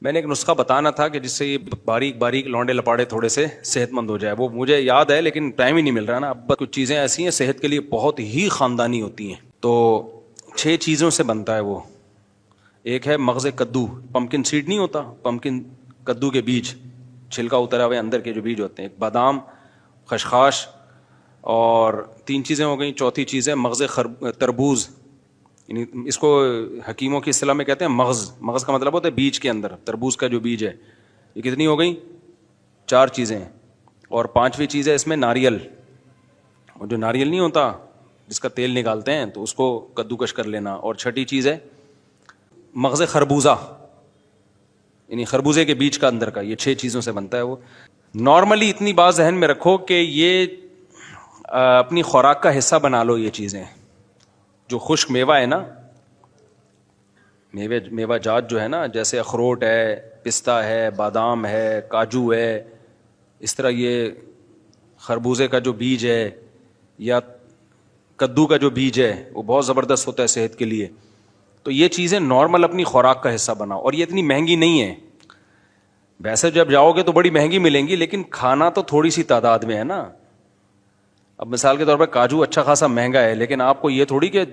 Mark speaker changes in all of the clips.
Speaker 1: میں نے ایک نسخہ بتانا تھا کہ جس سے یہ باریک باریک لونڈے لپاڑے تھوڑے سے صحت مند ہو جائے. وہ مجھے یاد ہے لیکن ٹائم ہی نہیں مل رہا نا. اب کچھ چیزیں ایسی ہیں صحت کے لیے بہت ہی خاندانی ہوتی ہیں. تو 6 چیزوں سے بنتا ہے وہ. ایک ہے مغز کدو, پمکن سیڈ نہیں ہوتا, پمکن کدو کے بیج, چھلکا اترا ہوئے اندر کے جو بیج ہوتے ہیں. ایک بادام, خشخاش, اور 3 چیزیں ہو گئیں. چوتھی چیز ہے مغز تربوز, یعنی اس کو حکیموں کی اصطلاح میں کہتے ہیں مغز. مغز کا مطلب ہوتا ہے بیج کے اندر, تربوز کا جو بیج ہے. یہ کتنی ہو گئیں؟ 4 چیزیں. اور 5ویں چیز ہے اس میں ناریل. اور جو ناریل نہیں ہوتا جس کا تیل نکالتے ہیں, تو اس کو کدوکش کر لینا. اور 6ٹھی چیز ہے مغز خربوزہ, یعنی خربوزے کے بیج کا اندر کا. یہ 6 چیزوں سے بنتا ہے وہ. نارملی اتنی بات ذہن میں رکھو کہ یہ اپنی خوراک کا حصہ بنا لو. یہ چیزیں جو خشک میوہ ہے نا, میوہ جات جو ہے نا, جیسے اخروٹ ہے, پستہ ہے, بادام ہے, کاجو ہے, اس طرح یہ خربوزے کا جو بیج ہے یا کدو کا جو بیج ہے وہ بہت زبردست ہوتا ہے صحت کے لیے. تو یہ چیزیں نارمل اپنی خوراک کا حصہ بناؤ. اور یہ اتنی مہنگی نہیں ہے. ویسے جب جاؤ گے تو بڑی مہنگی ملیں گی, لیکن کھانا تو تھوڑی سی تعداد میں ہے نا. اب مثال کے طور پہ کاجو اچھا خاصا مہنگا ہے, لیکن آپ کو یہ تھوڑی کہ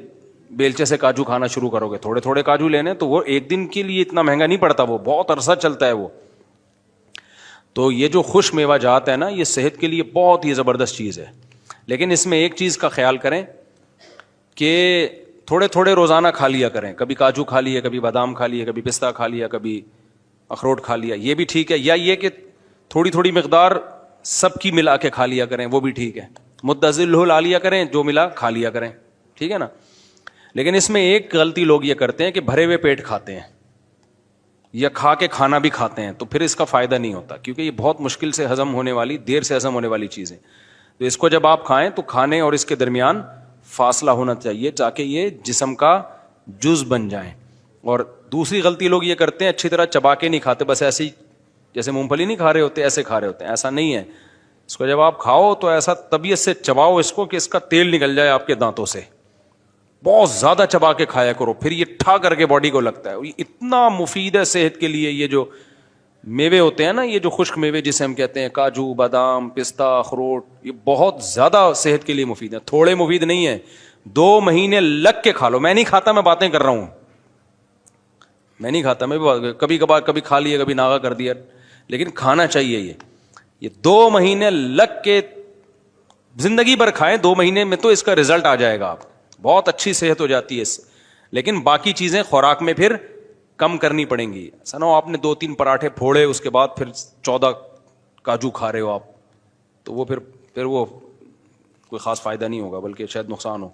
Speaker 1: بیلچے سے کاجو کھانا شروع کرو گے. تھوڑے تھوڑے کاجو لینے, تو وہ ایک دن کے لیے اتنا مہنگا نہیں پڑتا, وہ بہت عرصہ چلتا ہے وہ. تو یہ جو خشک میوہ جات ہے نا, یہ صحت کے لیے بہت ہی زبردست چیز ہے. لیکن اس میں ایک چیز کا خیال کریں کہ تھوڑے تھوڑے روزانہ کھا لیا کریں. کبھی کاجو کھا لیے, کبھی بادام کھا لیے, کبھی پستہ کھا لیا, کبھی اخروٹ کھا لیا, یہ بھی ٹھیک ہے. یا یہ کہ تھوڑی تھوڑی مقدار سب کی ملا کے کھا لیا کریں, وہ بھی ٹھیک ہے. متزل لا لیا کریں, جو ملا کھا لیا کریں, ٹھیک ہے نا. لیکن اس میں ایک غلطی لوگ یہ کرتے ہیں کہ بھرے ہوئے پیٹ کھاتے ہیں, یا کھا کے کھانا بھی کھاتے ہیں, تو پھر اس کا فائدہ نہیں ہوتا, کیونکہ یہ بہت مشکل سے ہضم ہونے والی, دیر سے ہضم ہونے والی چیز ہے. تو اس کو جب آپ کھائیں تو کھانے اور اس کے درمیان فاصلہ ہونا چاہیے, تاکہ یہ جسم کا جز بن جائیں. اور دوسری غلطی لوگ یہ کرتے ہیں, اچھی طرح چبا کے نہیں کھاتے, بس ایسے ہی جیسے مونگ پھلی نہیں کھا رہے ہوتے ایسے کھا رہے ہوتے ہیں. ایسا نہیں ہے. اس کو جب آپ کھاؤ تو ایسا طبیعت سے چباؤ اس کو کہ اس کا تیل نکل جائے آپ کے دانتوں سے. بہت زیادہ چبا کے کھایا کرو, پھر یہ ٹھا کر کے باڈی کو لگتا ہے. یہ اتنا مفید ہے صحت کے لیے. یہ جو میوے ہوتے ہیں نا, یہ جو خشک میوے جسے ہم کہتے ہیں, کاجو, بادام, پستہ, اخروٹ, یہ بہت زیادہ صحت کے لیے مفید ہے. تھوڑے مفید نہیں ہے, 2 مہینے لگ کے کھا لو. میں نہیں کھاتا, میں باتیں کر رہا ہوں. میں نہیں کھاتا, میں کبھی کبھار کبھی کھا لیا, کبھی ناغا کر دیا, لیکن کھانا چاہیے. یہ 2 مہینے لگ کے زندگی بھر کھائیں. 2 مہینے میں تو اس کا رزلٹ آ جائے گا, آپ بہت اچھی صحت ہو جاتی ہے اس سے. لیکن باقی چیزیں خوراک میں پھر کم کرنی پڑیں گی. سنو آپ نے 2-3 پراٹھے پھوڑے, اس کے بعد پھر 14 کاجو کھا رہے ہو آپ, تو وہ پھر وہ کوئی خاص فائدہ نہیں ہوگا, بلکہ شاید نقصان ہو.